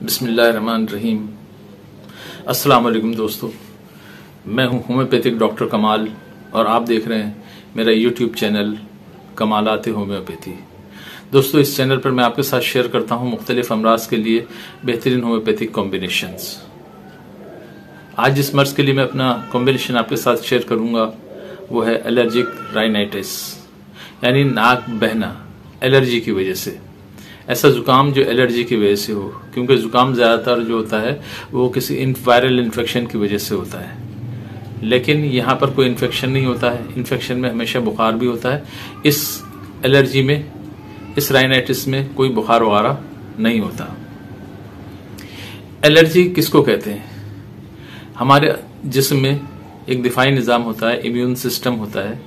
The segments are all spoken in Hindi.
बिस्मिल्लाहिर्रहमानिर्रहीम। अस्सलाम वालेकुम दोस्तों, मैं हूं होम्योपैथिक डॉक्टर कमाल और आप देख रहे हैं मेरा यूट्यूब चैनल कमालाते होम्योपैथी। दोस्तों, इस चैनल पर मैं आपके साथ शेयर करता हूं मुख्तलिफ अमराज के लिए बेहतरीन होम्योपैथिक कॉम्बिनेशंस। आज जिस मर्ज के लिए मैं अपना कॉम्बिनेशन आपके साथ शेयर करूंगा वो है एलर्जिक राइनाइटिस, यानी नाक बहना एलर्जी की वजह से। ऐसा जुकाम जो एलर्जी की वजह से हो, क्योंकि जुकाम ज़्यादातर जो होता है वो किसी वायरल इन्फेक्शन की वजह से होता है, लेकिन यहाँ पर कोई इन्फेक्शन नहीं होता है। इन्फेक्शन में हमेशा बुखार भी होता है। इस एलर्जी में, इस राइनाइटिस में कोई बुखार वगैरह नहीं होता। एलर्जी किसको कहते हैं? हमारे जिस्म में एक दिफाई निज़ाम होता है, इम्यून सिस्टम होता है।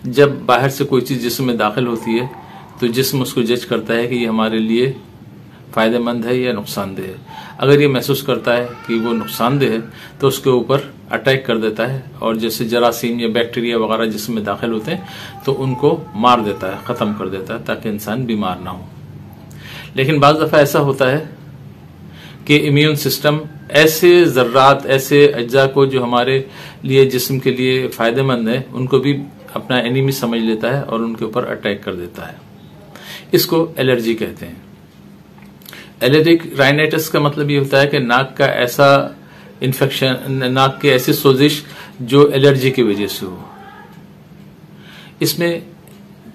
जब बाहर से कोई चीज़ जिस्म में दाखिल होती है तो जिस्म उसको जज करता है कि ये हमारे लिए फ़ायदेमंद है या नुकसानदेह है। अगर ये महसूस करता है कि वो नुकसानदेह है तो उसके ऊपर अटैक कर देता है, और जैसे जरासीम या बैक्टीरिया वगैरह जिस्म में दाखिल होते हैं तो उनको मार देता है, ख़त्म कर देता है, ताकि इंसान बीमार ना हो। लेकिन बाज़ दफ़ा ऐसा होता है कि इम्यून सिस्टम ऐसे ज़र्रात, ऐसे अज्जा को जो हमारे लिए, जिस्म के लिए फ़ायदेमंद है, उनको भी अपना एनिमी समझ लेता है और उनके ऊपर अटैक कर देता है। इसको एलर्जी कहते हैं। एलर्जिक राइनाइटिस का मतलब ये होता है कि नाक का ऐसा इन्फेक्शन, नाक की ऐसी सोजिश जो एलर्जी की वजह से हो। इसमें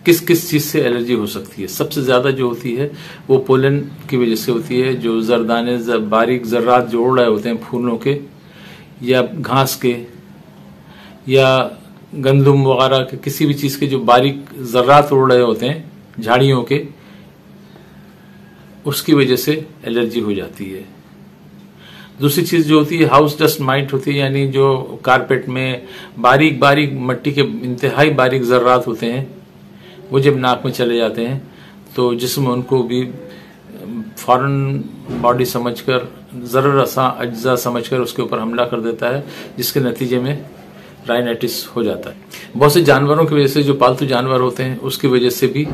किस किस चीज़ से एलर्जी हो सकती है? सबसे ज़्यादा जो होती है वो पोलन की वजह से होती है। जो जरदाने, बारीक ज़र्रात जो उड़ रहे होते हैं फूलों के या घास के या गंदुम वगैरह के, किसी भी चीज़ के जो बारीक ज़र्रात उड़ रहे होते हैं झाड़ियों के, उसकी वजह से एलर्जी हो जाती है। दूसरी चीज़ जो होती है हाउस डस्ट माइट होती है, यानी जो कारपेट में बारीक बारीक मट्टी के इंतहाई बारीक ज़र्रात होते हैं, वो जब नाक में चले जाते हैं तो जिस्म उनको भी फौरन बॉडी समझकर, ज़रूर सा अज्जा समझकर उसके ऊपर हमला कर देता है, जिसके नतीजे में राइनाइटिस हो जाता है। बहुत से जानवरों की वजह से, जो पालतू जानवर होते हैं उसकी वजह से भी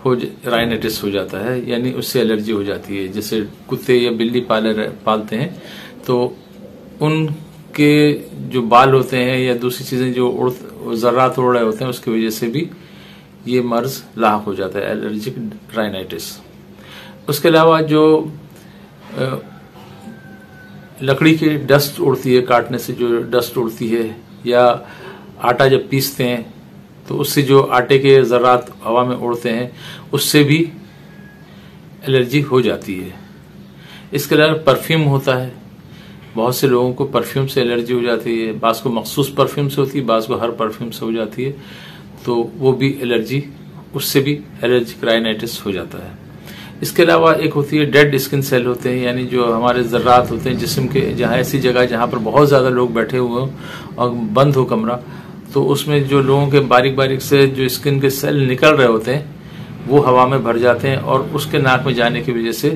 राइनाइटिस हो जाता है, यानी उससे एलर्जी हो जाती है। जैसे कुत्ते या बिल्ली पालते हैं तो उनके जो बाल होते हैं या दूसरी चीज़ें जो ज़र्रात उड़ रहे होते हैं, उसकी वजह से भी ये मर्ज लाक हो जाता है, एलर्जिक राइनाइटिस। उसके अलावा जो लकड़ी की डस्ट उड़ती है, काटने से जो डस्ट उड़ती है, या आटा जब पीसते हैं तो उससे जो आटे के ज़र्रात हवा में उड़ते हैं, उससे भी एलर्जी हो जाती है। इसके अलावा परफ्यूम होता है, बहुत से लोगों को परफ्यूम से एलर्जी हो जाती है। बाज़ को मखसूस परफ्यूम से होती है, बाज़ को हर परफ्यूम से हो जाती है, तो वो भी एलर्जी, उससे भी एलर्जिक राइनाइटिस हो जाता है। इसके अलावा एक होती है डेड स्किन सेल होते हैं, यानी जो हमारे ज़र्रात होते हैं जिस्म के, जहाँ ऐसी जगह जहाँ पर बहुत ज़्यादा लोग बैठे हुए हों और बंद हो कमरा, तो उसमें जो लोगों के बारीक बारीक से जो स्किन के सेल निकल रहे होते हैं वो हवा में भर जाते हैं, और उसके नाक में जाने की वजह से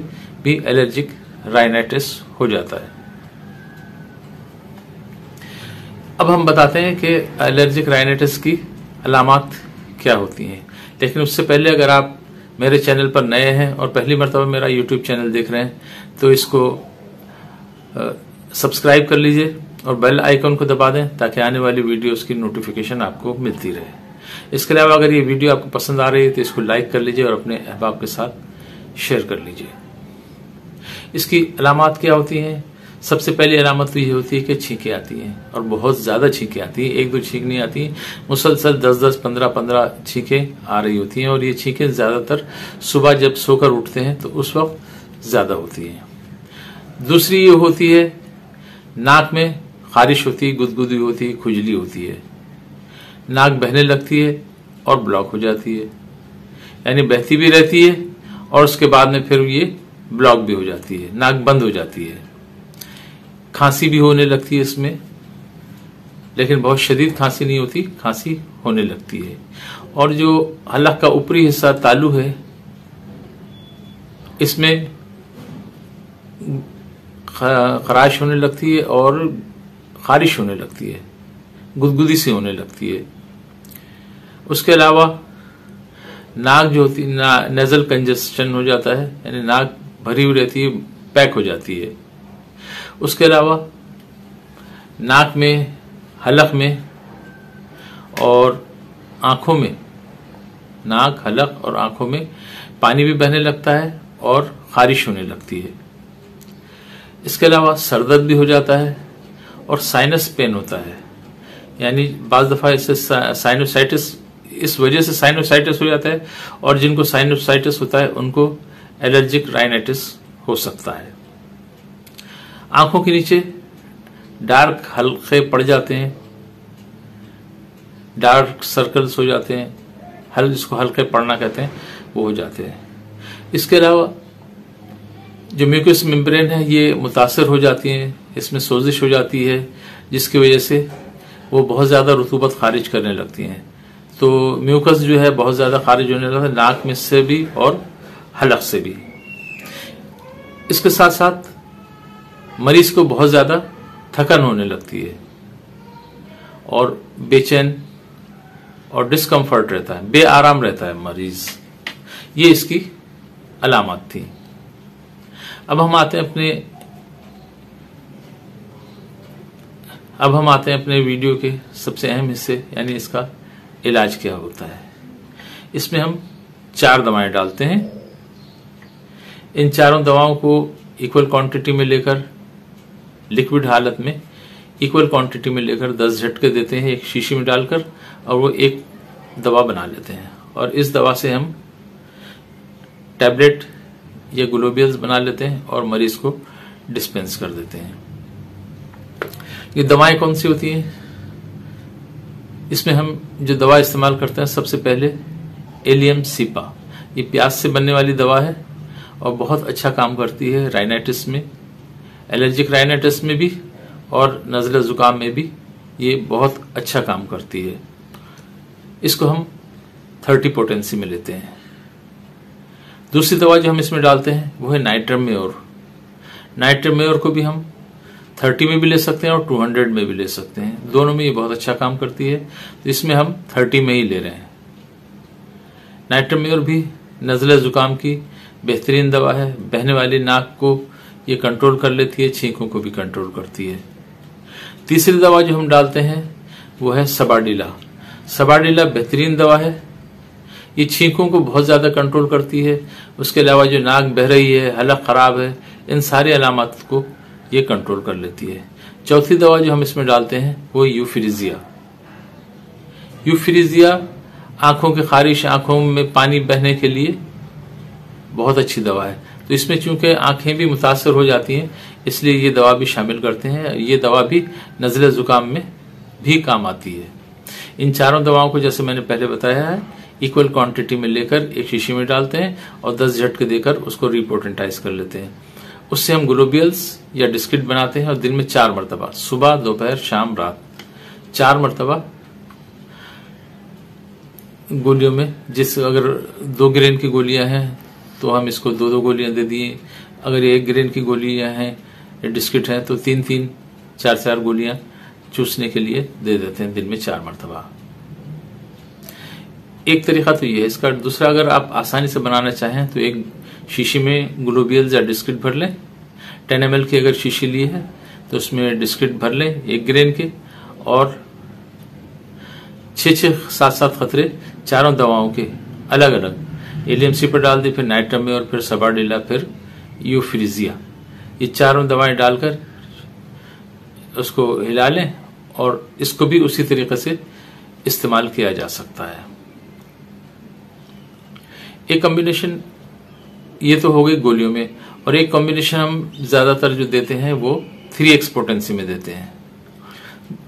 भी एलर्जिक राइनाइटिस हो जाता है। अब हम बताते हैं कि एलर्जिक राइनाइटिस की अलामात क्या होती हैं। लेकिन उससे पहले, अगर आप मेरे चैनल पर नए हैं और पहली मरतबा मेरा यूट्यूब चैनल देख रहे हैं तो इसको सब्सक्राइब कर लीजिए और बेल आइकन को दबा दें, ताकि आने वाली वीडियोस की नोटिफिकेशन आपको मिलती रहे। इसके अलावा अगर ये वीडियो आपको पसंद आ रही है तो इसको लाइक कर लीजिए और अपने अहबाब के साथ शेयर कर लीजिए। इसकी अलामात क्या होती हैं? सबसे पहली अलामत तो ये होती है कि छींकें आती हैं, और बहुत ज़्यादा छींकें आती हैं। एक दो छींक नहीं आती, मुसलसल 10-10, 15-15 छींकें आ रही होती हैं, और ये छींकें ज़्यादातर सुबह जब सोकर उठते हैं तो उस वक्त ज़्यादा होती हैं। दूसरी ये होती है नाक में खारिश होती है, गुदगुदी होती है, खुजली होती है, नाक बहने लगती है और ब्लॉक हो जाती है, यानी बहती भी रहती है और उसके बाद में फिर ये ब्लॉक भी हो जाती है, नाक बंद हो जाती है। खांसी भी होने लगती है इसमें, लेकिन बहुत शदीद खांसी नहीं होती, खांसी होने लगती है। और जो हलक का ऊपरी हिस्सा तालू है, इसमें खराश होने लगती है और खारिश होने लगती है, गुदगुदी सी होने लगती है। उसके अलावा नाक जो होती है, नेजल कंजेस्शन हो जाता है, यानी नाक भरी हुई रहती है, पैक हो जाती है। उसके अलावा नाक में, हलक में और आंखों में, नाक, हलक और आंखों में पानी भी बहने लगता है और खारिश होने लगती है। इसके अलावा सर दर्द भी हो जाता है और साइनस पेन होता है, यानी बाज दफा इससे साइनोसाइटिस, इस वजह से साइनोसाइटिस हो जाता है, और जिनको साइनोसाइटिस होता है उनको एलर्जिक राइनाइटिस हो सकता है। आंखों के नीचे डार्क हल्के पड़ जाते हैं, डार्क सर्कल्स हो जाते हैं, जिसको हल्के पड़ना कहते हैं, वो हो जाते हैं। इसके अलावा जो म्यूकस मेम्ब्रेन है ये मुतासर हो जाती है, इसमें सोजिश हो जाती है, जिसकी वजह से वो बहुत ज़्यादा रतूबत खारिज करने लगती हैं। तो म्यूकस जो है बहुत ज़्यादा खारिज होने लगता है, नाक में से भी और हलक से भी। इसके साथ साथ मरीज को बहुत ज़्यादा थकन होने लगती है और बेचैन और डिस्कम्फर्ट रहता है, बेआराम रहता है मरीज। ये इसकी अलामत थी। अब हम आते हैं अपने वीडियो के सबसे अहम हिस्से, यानी इसका इलाज क्या होता है। इसमें हम 4 दवाएं डालते हैं। इन चारों दवाओं को इक्वल क्वांटिटी में लेकर, लिक्विड हालत में इक्वल क्वांटिटी में लेकर 10 झटके देते हैं एक शीशी में डालकर, और वो एक दवा बना लेते हैं। और इस दवा से हम टैबलेट या ग्लोबियल्स बना लेते हैं और मरीज को डिस्पेंस कर देते हैं। ये दवाएं कौन सी होती हैं? इसमें हम जो दवा इस्तेमाल करते हैं, सबसे पहले एलियम सीपा। ये प्याज से बनने वाली दवा है और बहुत अच्छा काम करती है राइनाइटिस में, एलर्जिक राइनाइटिस में भी और नज़ला जुकाम में भी ये बहुत अच्छा काम करती है। इसको हम 30 पोटेंसी में लेते हैं। दूसरी दवा जो हम इसमें डालते हैं वो है नाइट्रमेयोर। नाइट्रमेयोर को भी हम 30 में भी ले सकते हैं और 200 में भी ले सकते हैं, दोनों में ये बहुत अच्छा काम करती है। तो इसमें हम 30 में ही ले रहे हैं। नाइट्रमेयोर भी नज़ला जुकाम की बेहतरीन दवा है। बहने वाली नाक को ये कंट्रोल कर लेती है, छींकों को भी कंट्रोल करती है। तीसरी दवा जो हम डालते हैं वो है सबाडिला। सबाडिला बेहतरीन दवा है, ये छींकों को बहुत ज़्यादा कंट्रोल करती है। उसके अलावा जो नाक बह रही है, हलक ख़राब है, इन सारी अलामत को ये कंट्रोल कर लेती है। चौथी दवा जो हम इसमें डालते हैं वो यूफिरिजिया। यूफिरिजिया आंखों की खारिश, आंखों में पानी बहने के लिए बहुत अच्छी दवा है। तो इसमें चूंकि आंखें भी मुतासर हो जाती हैं, इसलिए ये दवा भी शामिल करते हैं। ये दवा भी नज़ला जुकाम में भी काम आती है। इन चारों दवाओं को जैसे मैंने पहले बताया है, इक्वल क्वांटिटी में लेकर एक शीशी में डालते हैं और 10 झटके देकर उसको रिपोर्टेंटाइज कर लेते हैं। उससे हम ग्लोबियल्स या डिस्किट बनाते हैं और दिन में 4 मरतबा, सुबह, दोपहर, शाम, रात, 4 मरतबा गोलियों में, अगर 2 ग्रेन की गोलियां हैं तो हम इसको 2-2 गोलियां दे दिए। अगर 1 ग्रेन की गोलियां हैं या डिस्किट हैं तो 3-3, 4-4 गोलियां चूसने के लिए दे देते हैं दिन में 4 मरतबा। एक तरीका तो ये है इसका। दूसरा, अगर आप आसानी से बनाना चाहें तो एक शीशी में ग्लोबियल्स या डिस्किट भर लें। 10 ml की अगर शीशी ली है तो उसमें डिस्किट भर लें 1 ग्रेन के, और 6-6, 7-7 खतरे चारों दवाओं के अलग अलग एलियमसी पर डाल दी, फिर नाइट्रमेयोर, फिर सबाडिला, फिर यूफिरिजिया, ये चारों दवाएं डालकर उसको हिला लें और इसको भी उसी तरीके से इस्तेमाल किया जा सकता है। एक कॉम्बिनेशन ये तो हो गई गोलियों में, और एक कॉम्बिनेशन हम ज्यादातर जो देते हैं वो 3x पोटेंसी में देते हैं।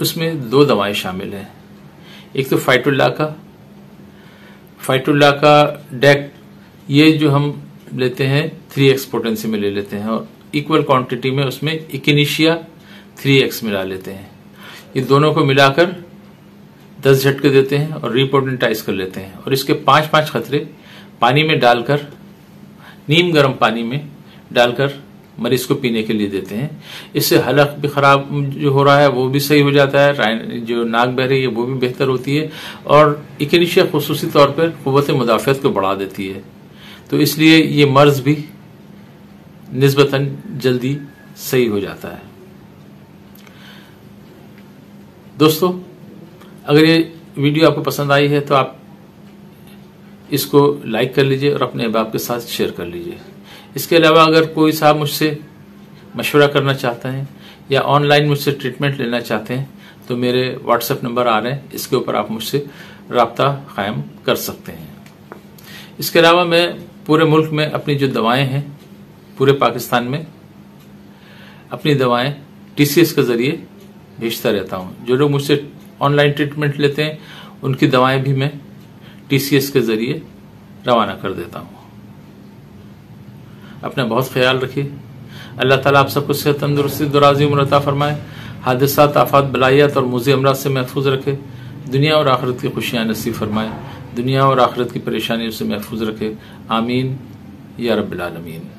उसमें 2 दवाएं शामिल हैं। एक तो फाइटुल्ला का डेक, ये जो हम लेते हैं 3x पोटेंसी में ले लेते हैं और इक्वल क्वांटिटी में उसमें इकिनीशिया 3x मिला लेते हैं। ये दोनों को मिलाकर 10 झटके देते हैं और रिपोर्टेंटाइज कर लेते हैं, और इसके 5-5 खतरे पानी में डालकर, नीम गर्म पानी में डालकर मरीज को पीने के लिए देते हैं। इससे हलक भी खराब जो हो रहा है वो भी सही हो जाता है, जो नाक बह रही है वो भी बेहतर होती है, और इकिनीशिया खुसूसी तौर पर कुव्वत मुदाफ़ियत को बढ़ा देती है। तो इसलिए ये मर्ज भी निस्बतन जल्दी सही हो जाता है। दोस्तों, अगर ये वीडियो आपको पसंद आई है तो आप इसको लाइक कर लीजिए और अपने अहबाब के साथ शेयर कर लीजिए। इसके अलावा अगर कोई साहब मुझसे मशवरा करना चाहते हैं या ऑनलाइन मुझसे ट्रीटमेंट लेना चाहते हैं तो मेरे व्हाट्सएप नंबर आ रहे हैं, इसके ऊपर आप मुझसे राब्ता कायम कर सकते हैं। इसके अलावा मैं पूरे मुल्क में अपनी जो दवाएं हैं, पूरे पाकिस्तान में अपनी दवाएं TCS के जरिए भेजता रहता हूं। जो लोग मुझसे ऑनलाइन ट्रीटमेंट लेते हैं उनकी दवाएं भी मैं TCS के जरिए रवाना कर देता हूं। अपना बहुत ख्याल रखिए। अल्लाह ताला आप सबको सेहत, तंदुरुस्ती, दराज़ी उम्र अता फरमाए, हादिसात, आफात, बलायात और मुज़ी अमराज से महफूज रखे, दुनिया और आखिरत की खुशियां नसीब फरमाए, दुनिया और आखिरत की परेशानियों से महफूज रखे। आमीन या रब्बिल आलमीन।